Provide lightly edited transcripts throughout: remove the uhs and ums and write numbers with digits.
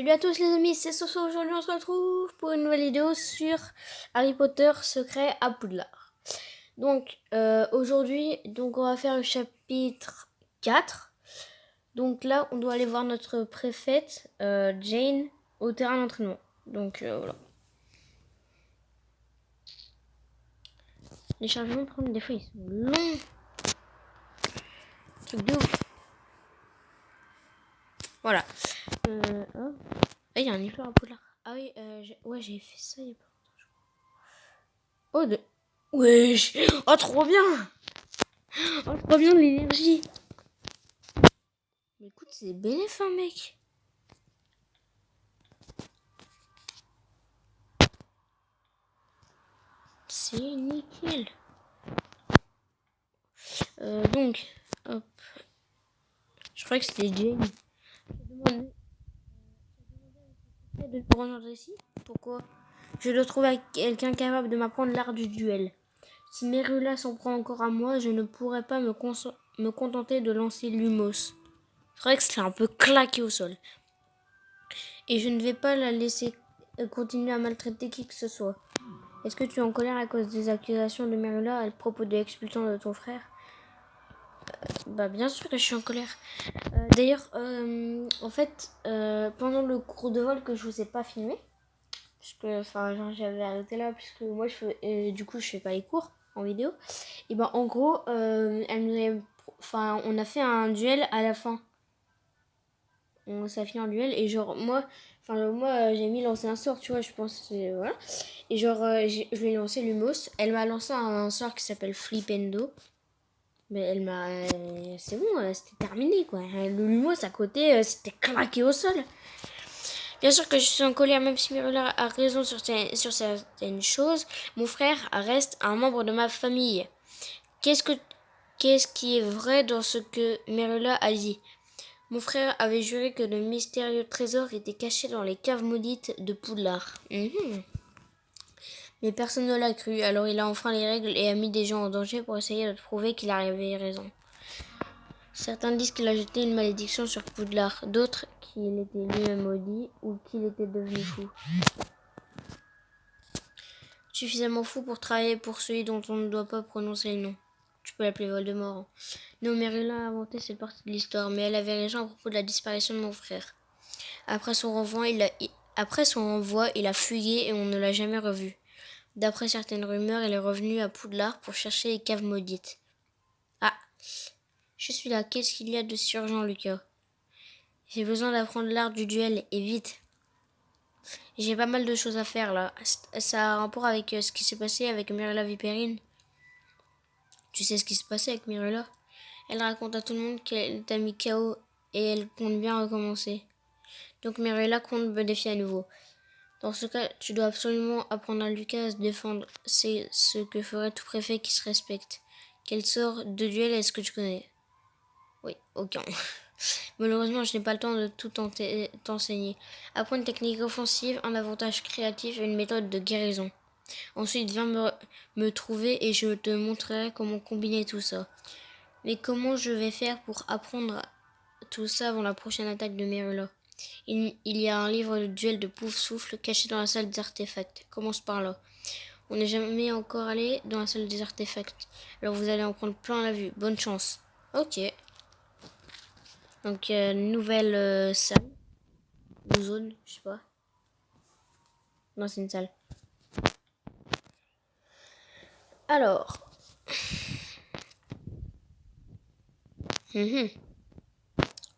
Salut à tous les amis, c'est Soso. Aujourd'hui on se retrouve pour une nouvelle vidéo sur Harry Potter secret à Poudlard. Donc aujourd'hui on va faire le chapitre 4. Donc là on doit aller voir notre préfète Jane au terrain d'entraînement. Donc voilà. Les chargements prennent des fois ils sont longs. Truc de ouf. Voilà. Oh. Ah, il y a un livre à Poudlard. Ah oui, j'ai fait ça il y a pas longtemps, je crois. Oh, wesh. Oh, trop bien. Oh, trop bien de l'énergie. Mais écoute, c'est bénéf, hein, mec. C'est nickel. Donc, hop. Je crois que c'était Jane. De me rejoindre ici. Pourquoi? Je dois trouver quelqu'un capable de m'apprendre l'art du duel. Si Merula s'en prend encore à moi, je ne pourrai pas me contenter de lancer Lumos. C'est vrai que c'est un peu claqué au sol. Et je ne vais pas la laisser continuer à maltraiter qui que ce soit. Est-ce que tu es en colère à cause des accusations de Merula à propos de l'expulsion de ton frère? Bah bien sûr que je suis en colère. D'ailleurs, en fait, pendant le cours de vol que je vous ai pas filmé, puisque j'avais arrêté là, puisque moi du coup je fais pas les cours en vidéo. Et ben en gros, on a fait un duel à la fin. Ça a fini en duel et genre moi j'ai mis lancer un sort, tu vois, je pense voilà. Et genre je lui ai lancé Lumos, elle m'a lancé un sort qui s'appelle Flipendo. Mais elle m'a c'est bon, c'était terminé quoi. Le Lumos à côté, c'était claqué au sol. Bien sûr que je suis en colère même si Merula a raison sur certaines choses, mon frère reste un membre de ma famille. Qu'est-ce qui est vrai dans ce que Merula a dit? Mon frère avait juré que de mystérieux trésors étaient cachés dans les caves maudites de Poudlard. Mais personne ne l'a cru, alors il a enfreint les règles et a mis des gens en danger pour essayer de prouver qu'il avait raison. Certains disent qu'il a jeté une malédiction sur Poudlard, d'autres qu'il était lui-même maudit ou qu'il était devenu fou. Suffisamment fou pour travailler pour celui dont on ne doit pas prononcer le nom. Tu peux l'appeler Voldemort. Non, Merula a inventé cette partie de l'histoire, mais elle avait raison à propos de la disparition de mon frère. Après son renvoi, il a fugué et on ne l'a jamais revu. D'après certaines rumeurs, il est revenu à Poudlard pour chercher les caves maudites. Ah, je suis là. Qu'est-ce qu'il y a de si urgent, Lucas? J'ai besoin d'apprendre l'art du duel, et vite. J'ai pas mal de choses à faire, là. Ça a un rapport avec ce qui s'est passé avec Merula Vipérine. Tu sais ce qui s'est passé avec Merula? Elle raconte à tout le monde qu'elle t'a mis KO et elle compte bien recommencer. Donc Merula compte me défier à nouveau. Dans ce cas, tu dois absolument apprendre à Lucas à se défendre. C'est ce que ferait tout préfet qui se respecte. Quel sort de duel est-ce que tu connais? Oui, aucun. Malheureusement, je n'ai pas le temps de tout t'enseigner. Apprends une technique offensive, un avantage créatif et une méthode de guérison. Ensuite, viens me trouver et je te montrerai comment combiner tout ça. Mais comment je vais faire pour apprendre tout ça avant la prochaine attaque de Merula? Il y a un livre de duel de Pouf-Souffle caché dans la salle des artefacts. Commence par là. On n'est jamais encore allé dans la salle des artefacts. Alors vous allez en prendre plein la vue. Bonne chance. Ok. Donc nouvelle salle. Ou zone, je sais pas. Non, c'est une salle. Alors.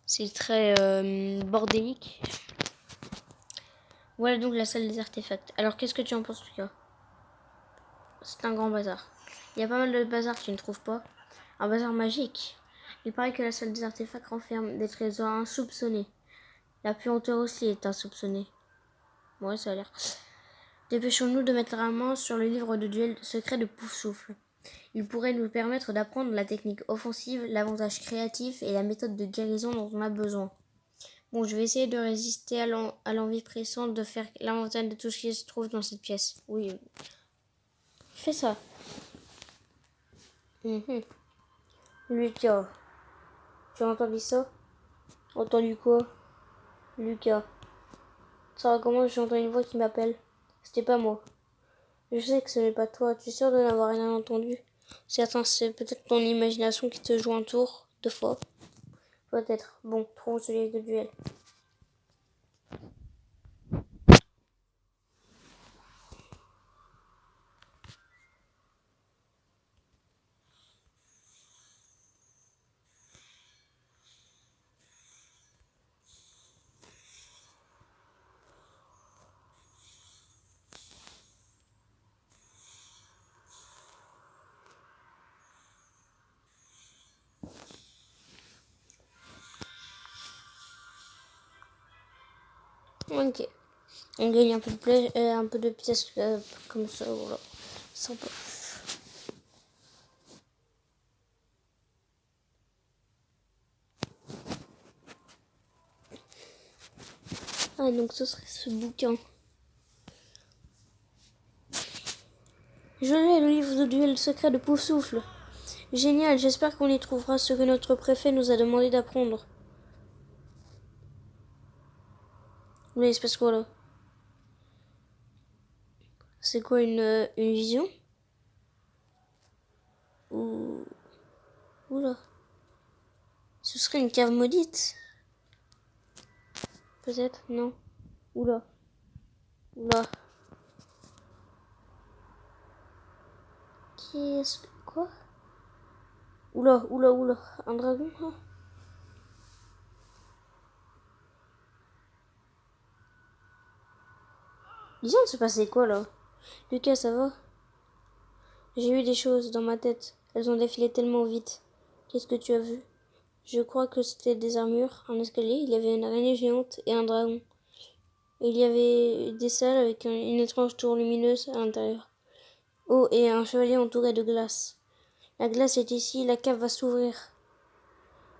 C'est très bordélique. Voilà donc la salle des artefacts. Alors qu'est-ce que tu en penses, Lucas? C'est un grand bazar. Il y a pas mal de bazar, tu ne trouves pas? Un bazar magique. Il paraît que la salle des artefacts renferme des trésors insoupçonnés. La puanteur aussi est insoupçonnée. Ouais, ça a l'air. Dépêchons-nous de mettre la main sur le livre de duel secret de Pouf-Souffle. Il pourrait nous permettre d'apprendre la technique offensive, l'avantage créatif et la méthode de guérison dont on a besoin. Bon, je vais essayer de résister à l'envie pressante de faire l'inventaire de tout ce qui se trouve dans cette pièce. Oui. Fais ça. Lucas. Tu as entendu ça? Entendu quoi? Lucas. Ça recommence, j'entends une voix qui m'appelle. C'était pas moi. Je sais que ce n'est pas toi. Tu es sûr de n'avoir rien entendu? Certains, c'est peut-être ton imagination qui te joue un tour, deux fois. Peut-être. Bon, trouve celui de duel. Ok. On gagne un peu de pièces comme ça, voilà. Sympa. Ah, donc ce serait ce bouquin. Je l'ai, le livre de duel secret de Poufsouffle. Génial, j'espère qu'on y trouvera ce que notre préfet nous a demandé d'apprendre. Mais il se passe quoi là? C'est quoi une vision? Ou... Oula. Ce serait une cave maudite? Peut-être? Non. Oula. Oula. Qu'est-ce que... Quoi? Oula, oula, oula. Un dragon là? Disons, il se passait quoi là? Lucas, ça va? J'ai eu des choses dans ma tête. Elles ont défilé tellement vite. Qu'est-ce que tu as vu? Je crois que c'était des armures, un escalier, il y avait une araignée géante et un dragon. Et il y avait des salles avec une étrange tour lumineuse à l'intérieur. Oh, et un chevalier entouré de glace. La glace est ici, la cave va s'ouvrir.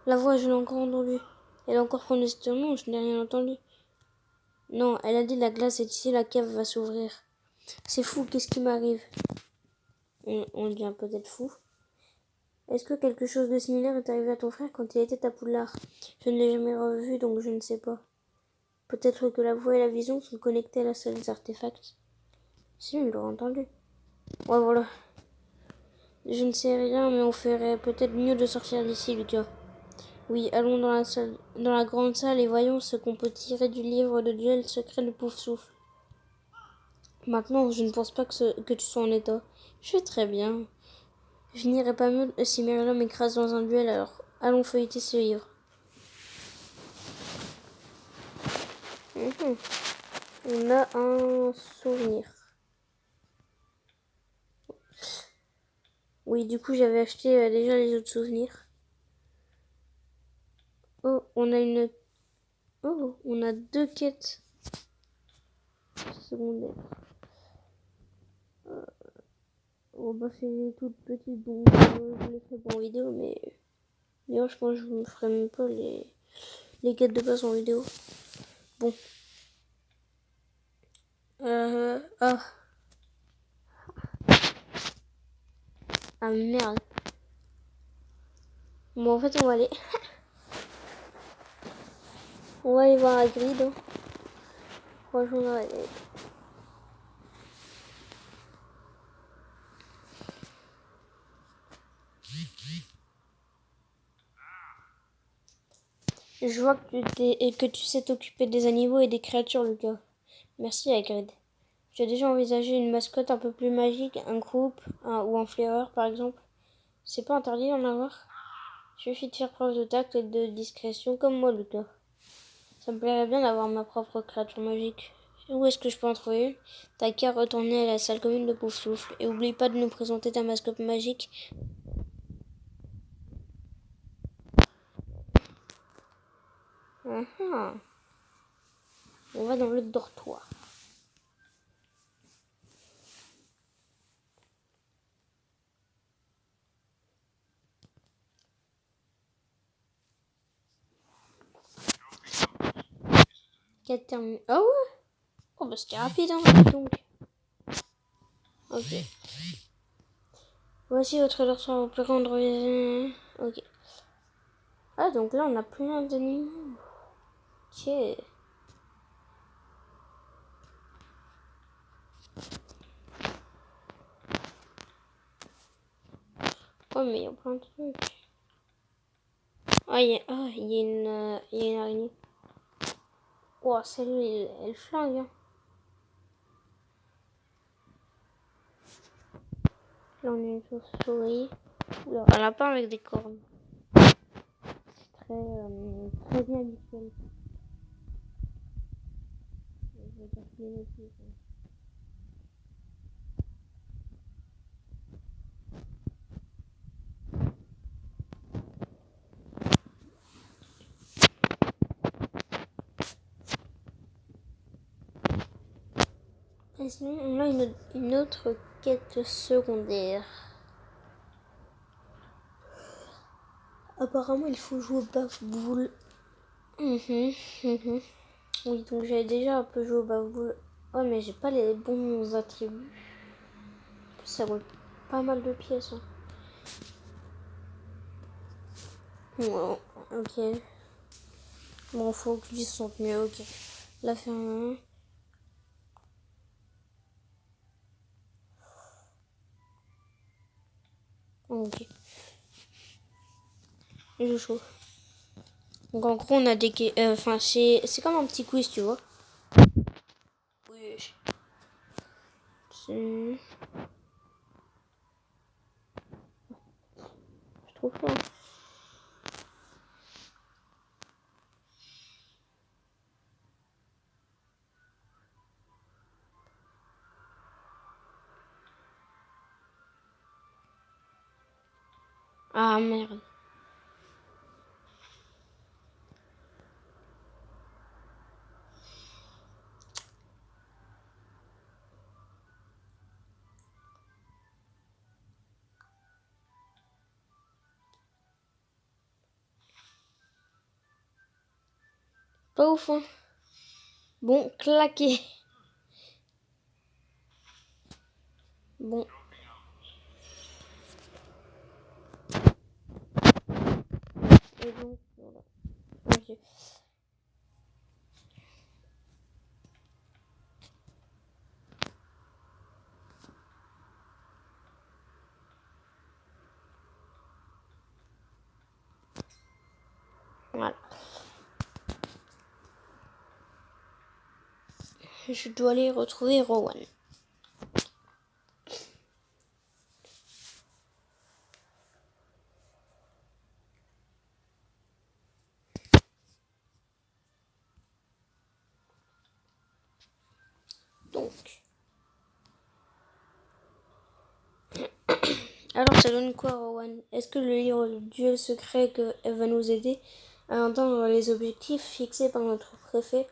La voix, je l'ai encore entendue. Elle a encore prononcé ton nom, je n'ai rien entendu. Non, elle a dit la glace est ici, la cave va s'ouvrir. C'est fou, qu'est-ce qui m'arrive? On devient peut-être fou. Est-ce que quelque chose de similaire est arrivé à ton frère quand il était à Poudlard? Je ne l'ai jamais revu, donc je ne sais pas. Peut-être que la voix et la vision sont connectées à la salle des artefacts. Si, il l'aurait entendu. Ouais, voilà. Je ne sais rien, mais on ferait peut-être mieux de sortir d'ici, Lucas. Oui, allons dans la grande salle et voyons ce qu'on peut tirer du livre de duel secret de Poufsouffle. Maintenant, je ne pense pas que tu sois en état. Je vais très bien. Je n'irai pas mieux si Maryland m'écrase dans un duel, alors allons feuilleter ce livre. On a un souvenir. Oui, du coup, j'avais acheté déjà les autres souvenirs. Oh, on a deux quêtes secondaires. Oh, bah, c'est toute petite, donc je les ferai pas en vidéo, mais d'ailleurs, je pense que je ne ferai même pas les quêtes de base en vidéo. Bon. Ah. Ah merde. Bon, en fait, on va aller voir Hagrid. Hein. Franchement, on va aller. Je vois que tu sais t'occuper des animaux et des créatures, Lucas. Merci, Hagrid. Tu as déjà envisagé une mascotte un peu plus magique, un groupe, ou un flaireur, par exemple? C'est pas interdit d'en avoir? Suffit de faire preuve de tact et de discrétion comme moi, Lucas. Ça me plairait bien d'avoir ma propre créature magique. Où est-ce que je peux en trouver une? T'as qu'à retourner à la salle commune de Poufsouffle. Et oublie pas de nous présenter ta mascotte magique. On va dans le dortoir. Quête terminée. Ah ouais? Oh bah c'était rapide hein, donc. Ok. Voici votre dortoir, vous pouvez rendre... Ok. Ah donc là on a plein d'animaux. Ok. Oh, mais il y a plein de trucs. Ah, il y a une araignée. Oh, celle-là, elle flingue. Hein. Là, on a une chauve-souris. Un lapin avec des cornes. Très inhabituel. Je vais dire bien aussi. Et sinon, on a une autre quête secondaire. Apparemment, il faut jouer au baf-boule. Oui, donc j'avais déjà un peu joué au baf-boule. Oh, mais j'ai pas les bons attributs. Ça roule pas mal de pièces. Hein. Wow, ok. Bon, faut que je sente mieux, ok. La ferme. Ok. Je chaud. Donc en gros, on a des... Enfin, c'est comme un petit quiz, tu vois. Oui. Je trouve pas. Ah merde. Pas ouf, hein. Bon, claqué. Bon. Et donc, voilà. Ok. Voilà. Je dois aller retrouver Rowan. Donc. Alors, ça donne quoi, Rowan? Est-ce que le livre du duel secret va nous aider à atteindre les objectifs fixés par notre préfet?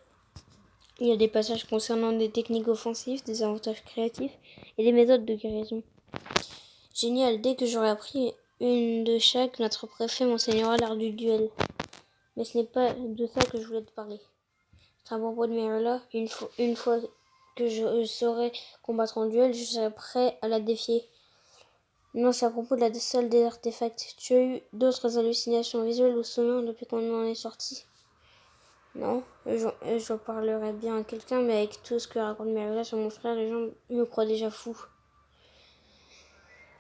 Il y a des passages concernant des techniques offensives, des avantages créatifs et des méthodes de guérison. Génial, dès que j'aurai appris une de chaque, notre préfet m'enseignera l'art du duel. Mais ce n'est pas de ça que je voulais te parler. C'est à propos de Mirella. Une fois que je saurai combattre en duel, je serai prêt à la défier. Non, c'est à propos de la seule des artefacts. Tu as eu d'autres hallucinations visuelles ou sonores depuis qu'on en est sorti? Non, j'en parlerai bien à quelqu'un, mais avec tout ce que raconte Mirella sur mon frère, les gens me croient déjà fou.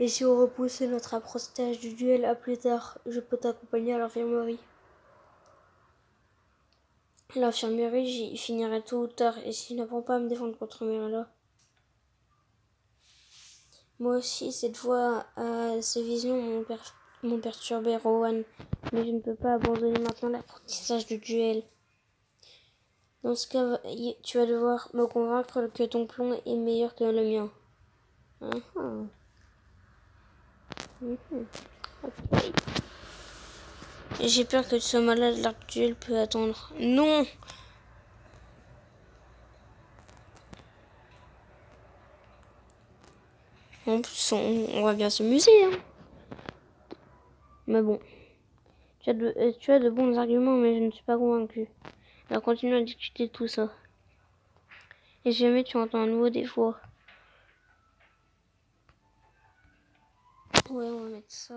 Et si on repoussait notre apprentissage du duel à plus tard, je peux t'accompagner à l'infirmerie. L'infirmerie, j'y finirai tôt ou tard, et si je n'apprends pas à me défendre contre Mirella. Moi aussi, cette fois, ces visions m'ont perturbé, Rowan, mais je ne peux pas abandonner maintenant l'apprentissage du duel. Dans ce cas, tu vas devoir me convaincre que ton plan est meilleur que le mien. Okay. J'ai peur que tu sois malade, l'arc duel peut attendre. Non! En plus, on va bien s'amuser. Hein. Mais bon, tu as de bons arguments, mais je ne suis pas convaincue. Alors continue à discuter de tout ça. Et si jamais tu entends un nouveau des fois. Ouais, on va mettre ça.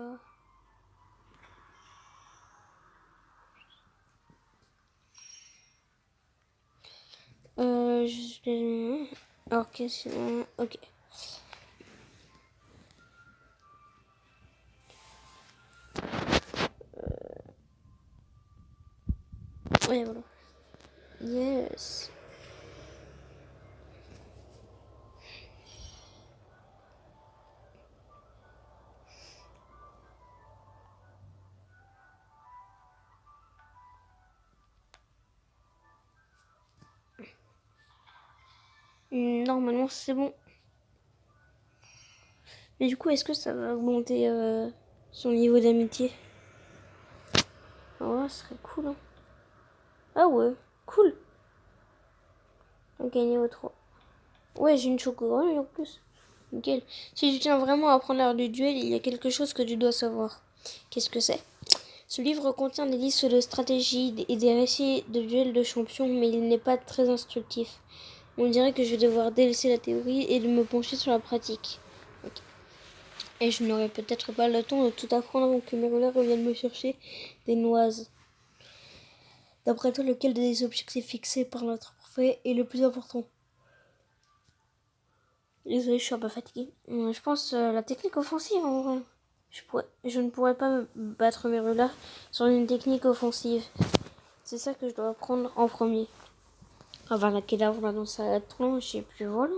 Alors, qu'est-ce... Ok. Ouais, voilà. Yes. Normalement, c'est bon. Mais du coup, est-ce que ça va augmenter son niveau d'amitié? Ah ouais, ce serait cool. Hein. Ah ouais, cool. Ok, niveau 3. Ouais, j'ai une chocolat en plus. Nickel. Si tu tiens vraiment à apprendre l'art du duel, il y a quelque chose que tu dois savoir. Qu'est-ce que c'est? Ce livre contient des listes de stratégies et des récits de duels de champions, mais il n'est pas très instructif. On dirait que je vais devoir délaisser la théorie et de me pencher sur la pratique. Okay. Et je n'aurai peut-être pas le temps de tout apprendre avant que Merlin revienne me chercher des noises. D'après toi, lequel des objectifs fixés par notre prophète est le plus important? Désolée, je suis un peu fatiguée. Je pense la technique offensive en vrai. Je ne pourrais pas me battre Merlin sur une technique offensive. C'est ça que je dois apprendre en premier. Avant la cadavre là dans sa tronche et puis voilà.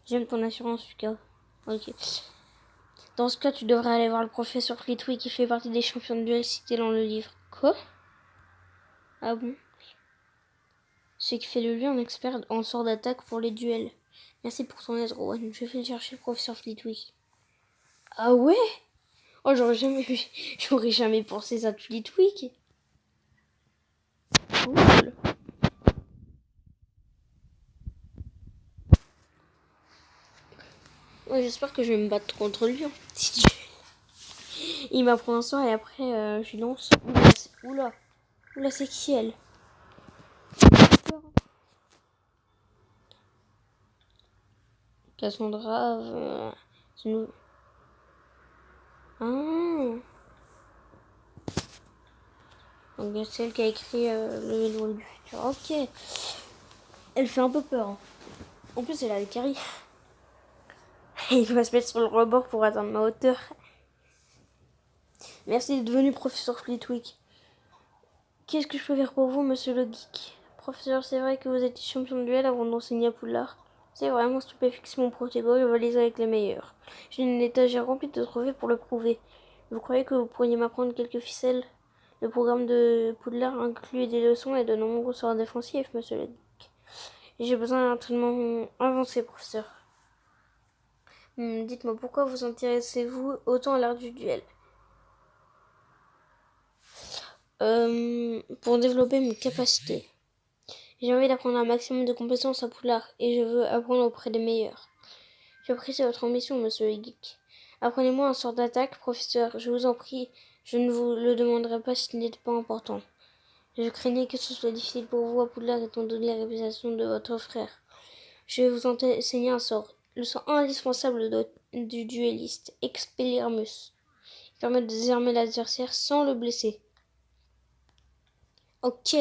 J'aime ton assurance Lucas. Ok. Dans ce cas, tu devrais aller voir le professeur Flitwick qui fait partie des champions de duel cités dans le livre. Quoi? Ah bon? Ce qui fait de lui un expert en sort d'attaque pour les duels. Merci pour ton aide, Rowan. Je vais chercher le professeur Flitwick. Ah ouais? Oh, j'aurais jamais pensé ça de Flitwick. Cool. Ouais, j'espère que je vais me battre contre lui. Hein. Il m'apprend un sort et après je lance. Oula, oula, c'est qui elle? Cassandra. C'est nous. Ah. Donc c'est elle qui a écrit le héros du futur. Ok. Elle fait un peu peur. Hein. En plus, elle a le carry. Il va se mettre sur le rebord pour atteindre ma hauteur. Merci d'être venu, professeur Flitwick. Qu'est-ce que je peux faire pour vous, monsieur le geek? Professeur, c'est vrai que vous êtes champion de duel avant d'enseigner à Poudlard. C'est vraiment stupéfixe mon protégé rivalise avec les meilleurs. J'ai une étagère remplie de trophées pour le prouver. Vous croyez que vous pourriez m'apprendre quelques ficelles? Le programme de Poudlard inclut des leçons et de nombreux sorts défensifs, monsieur le geek. J'ai besoin d'un entraînement avancé, professeur. Dites-moi, pourquoi vous intéressez-vous autant à l'art du duel? Pour développer mes capacités. J'ai envie d'apprendre un maximum de compétences à Poudlard et je veux apprendre auprès des meilleurs. J'apprécie votre ambition, monsieur le geek. Apprenez-moi un sort d'attaque, professeur, je vous en prie. Je ne vous le demanderai pas si ce n'était pas important. Je craignais que ce soit difficile pour vous à Poudlard étant donné la réputation de votre frère. Je vais vous enseigner un sort. Le sort indispensable du duelliste, Expelliarmus. Il permet de désarmer l'adversaire sans le blesser. Ok.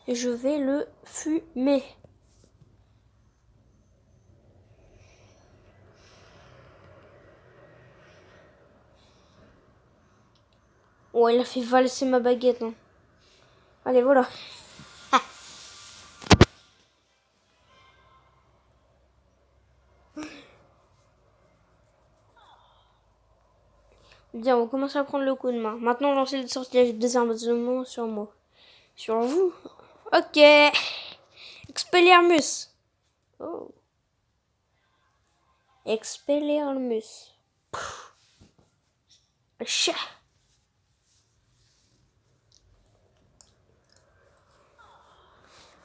Je vais le fumer. Oh, il a fait valser ma baguette. Hein. Allez, voilà. Bien, on commence à prendre le coup de main. Maintenant, lancez le sortilège de désarmement sur moi. Sur vous? Ok. Expelliarmus. Oh. Expelliarmus. Chat.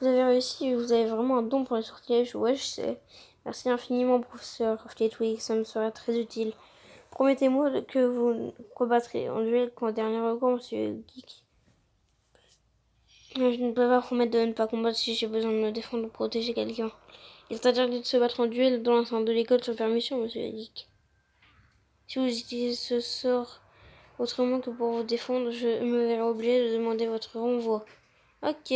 Vous avez réussi, vous avez vraiment un don pour les sortilèges. Ouais, je sais. Merci infiniment, professeur Flitwick, ça me sera très utile. Promettez-moi que vous combattrez en duel qu'en dernier recours, monsieur Geek. Je ne peux pas promettre de ne pas combattre si j'ai besoin de me défendre ou protéger quelqu'un. Il est interdit de se battre en duel dans l'enceinte de l'école sans permission, monsieur Geek. Si vous utilisez ce sort autrement que pour vous défendre, je me verrai obligé de demander votre renvoi. Ok.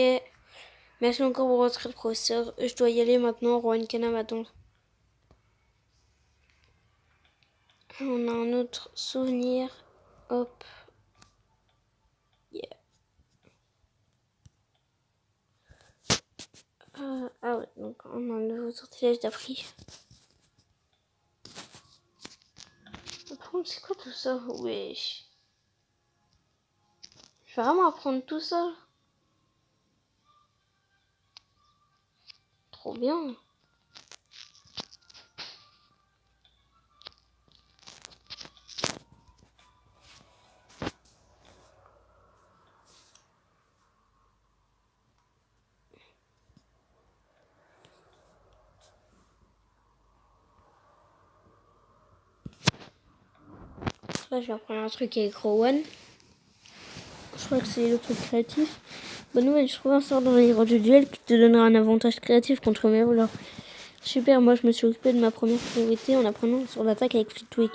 Merci encore pour votre aide, professeur. Je dois y aller maintenant. Rowan Kana m'attend. On a un autre souvenir. Hop. D'accord, on a un nouveau sortilège d'appris. Par contre, c'est quoi tout ça? Wesh. Je vais vraiment apprendre tout ça. Trop bien. Là, je vais apprendre un truc avec Rowan. Je crois que c'est le truc créatif. Bonne nouvelle, je trouve un sort dans le livre du duel qui te donnera un avantage créatif contre Merlin. Super, moi je me suis occupé de ma première priorité en apprenant sur l'attaque avec Flitwick.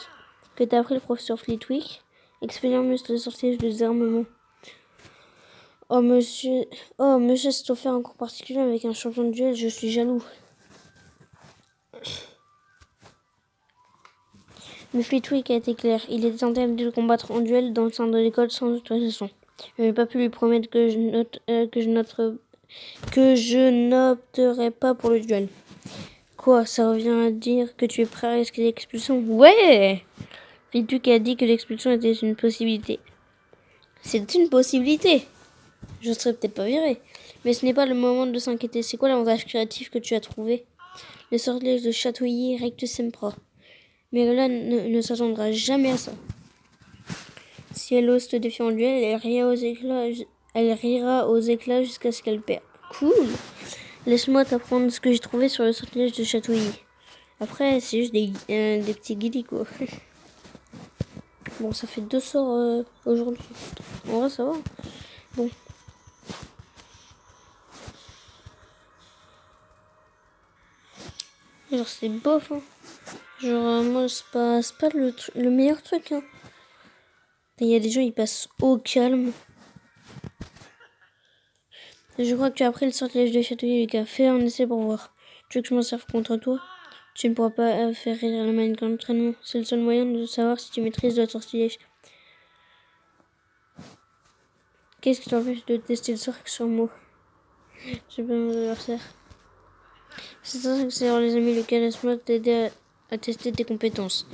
Que t'as appris le professeur Flitwick? Expérience de sortilège de désarmement. Oh monsieur, c'est offert un cours particulier avec un champion de duel, je suis jaloux. Mais Flitwick a été clair, il était tenté de le combattre en duel dans le sein de l'école sans autorisation. Je n'ai pas pu lui promettre que je n'opterai pas pour le duel. Quoi, ça revient à dire que tu es prêt à risquer l'expulsion? Ouais! Flitwick a dit que l'expulsion était une possibilité. C'est une possibilité! Je serais peut-être pas viré. Mais ce n'est pas le moment de s'inquiéter. C'est quoi l'avantage créatif que tu as trouvé? Le sortilège de chatouiller Rectus Sempra. Mais Lola ne s'attendra jamais à ça. Si elle ose te défier en duel, elle rira aux éclats jusqu'à ce qu'elle perde. Cool! Laisse-moi t'apprendre ce que j'ai trouvé sur le sortilège de chatouiller. Après, c'est juste des petits guillis, quoi. Bon, ça fait 2 sorts aujourd'hui. En vrai, ça va. Bon. Genre, c'est bof, hein. Genre, moi, c'est pas le meilleur truc, hein. Il y a des gens, ils passent au calme. Je crois que tu as appris le sortilège de chatouiller, Lucas. Fais un essai pour voir. Tu veux que je m'en serve contre toi? Tu ne pourras pas faire rire la manne d'entraînement. C'est le seul moyen de savoir si tu maîtrises le sortilège. Qu'est-ce qui t'empêche de tester le sort sur moi? J'ai pas mon adversaire. C'est ça que c'est, les amis. Lucas, laisse-moi t'aider à tester tes compétences.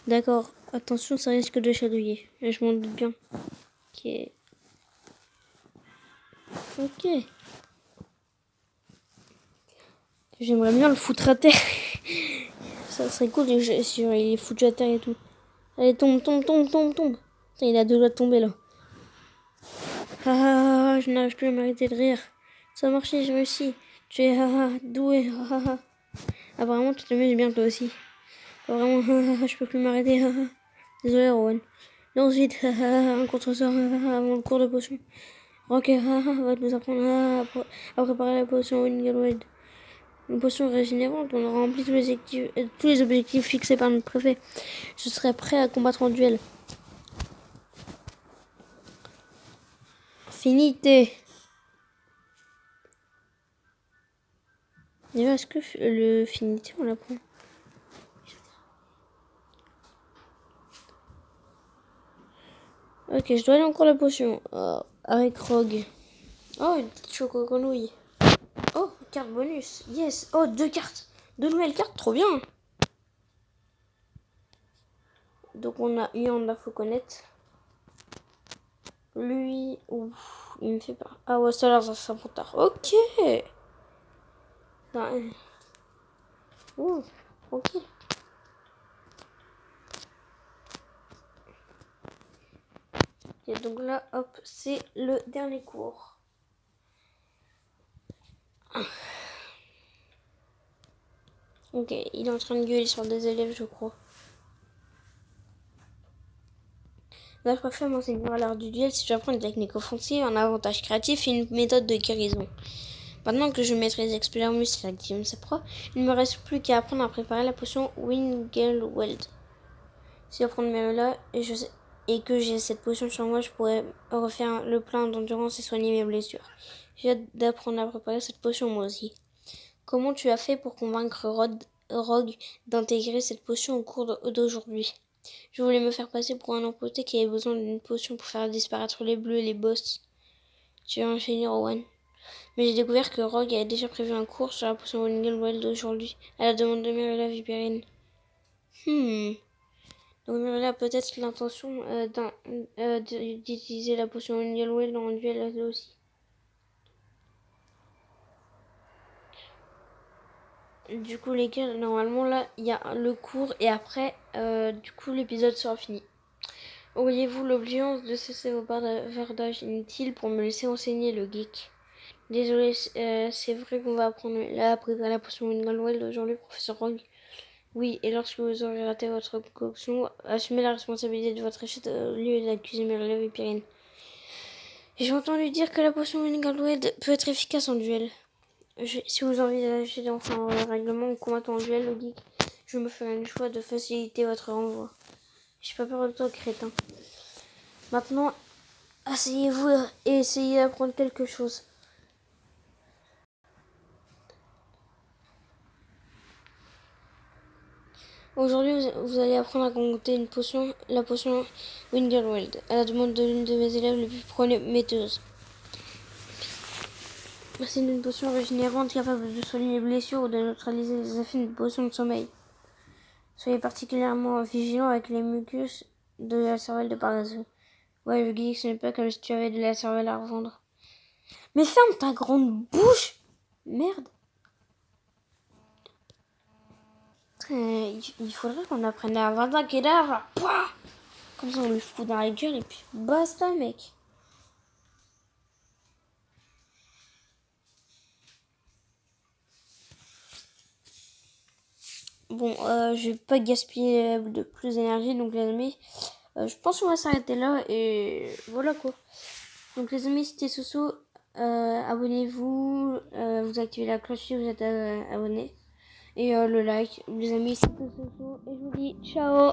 D'accord. Attention, ça risque de chatouiller. Je m'en doute bien. Ok. Ok. J'aimerais bien le foutre à terre. Ça serait cool si il est foutu à terre et tout. Allez, tombe. Putain, il a 2 doigts de tomber là. Je n'arrive plus à m'arrêter de rire. Ça a marché, j'ai réussi. Tu es doué. Apparemment, tu t'amuses bien toi aussi. Vraiment, je peux plus m'arrêter. Désolé, Rowan. Non, vite. Un contre-sort avant le cours de potion. Ok, va nous apprendre à préparer la potion Wingelwed. Une potion régénérante, on aura rempli tous les objectifs fixés par notre préfet. Je serai prêt à combattre en duel. Finité. Déjà, est-ce que le finité, on l'apprend? Ok, je dois aller encore la potion. Avec Rogue. Oh, une petite choco-grenouille. Oh, carte bonus. Yes. Oh, 2 cartes. 2 nouvelles cartes, trop bien. Donc, on a eu la Fauconnette. Lui, ouf, il me fait peur. Ah ouais, ça a l'air ça prend tard. Ok. Ouh, tranquille. Et donc là, hop, c'est le dernier cours. Ok, il est en train de gueuler sur des élèves, je crois. Là, je préfère m'enseigner à l'art du duel si j'apprends une technique offensive, un avantage créatif et une méthode de guérison. Maintenant que je maîtrise Expelliarmus et l'Activium Sapra, il ne me reste plus qu'à apprendre à préparer la potion Wingelweld. Si j'apprends Merula et que j'ai cette potion sur moi, je pourrais refaire le plein d'endurance et soigner mes blessures. J'ai hâte d'apprendre à préparer cette potion moi aussi. Comment tu as fait pour convaincre Rogue d'intégrer cette potion au cours d'aujourd'hui? Je voulais me faire passer pour un empoté qui avait besoin d'une potion pour faire disparaître les bleus et les boss. Tu as enchaîné, Rowan. Mais j'ai découvert que Rogue avait déjà prévu un cours sur la potion Winning Wild aujourd'hui, à la demande de Mirella Vipérine. Donc Mirella a peut-être l'intention d'utiliser la potion Winning Wild dans un duel elle aussi. Du coup les gars, normalement là, il y a le cours et après, du coup l'épisode sera fini. Auriez-vous l'obligeance de cesser vos bavardages inutiles pour me laisser enseigner le geek? Désolé, c'est vrai qu'on va apprendre la potion Winning aujourd'hui, professeur Rogue. Oui, et lorsque vous aurez raté votre concoction, assumez la responsabilité de votre échec au lieu d'accuser Merlin et Pyrine. J'ai entendu dire que la potion Winning peut être efficace en duel. Si vous envisagez enfin le règlement ou combattre en duel, le geek, je me ferai le choix de faciliter votre renvoi. J'ai pas peur de toi, crétin. Maintenant, asseyez-vous et essayez d'apprendre quelque chose. Aujourd'hui, vous allez apprendre à concocter une potion, la potion Wingerweld, à la demande de l'une de mes élèves les plus prometteuses. C'est une potion régénérante capable de soigner les blessures ou de neutraliser les effets d'une potion de sommeil. Soyez particulièrement vigilant avec les mucus de la cervelle de Parnaso. Ouais, je dis que ce n'est pas comme si tu avais de la cervelle à revendre. Mais ferme ta grande bouche! Merde! Il faudrait qu'on apprenne à Avada Kedavra. Comme ça, on lui fout dans la gueule et puis basta, mec. Bon, je vais pas gaspiller de plus d'énergie, donc les amis, je pense qu'on va s'arrêter là et voilà quoi. Donc les amis, c'était Soso, abonnez-vous, vous activez la cloche si vous êtes abonné et le like. Les amis, c'était Soso et je vous dis ciao.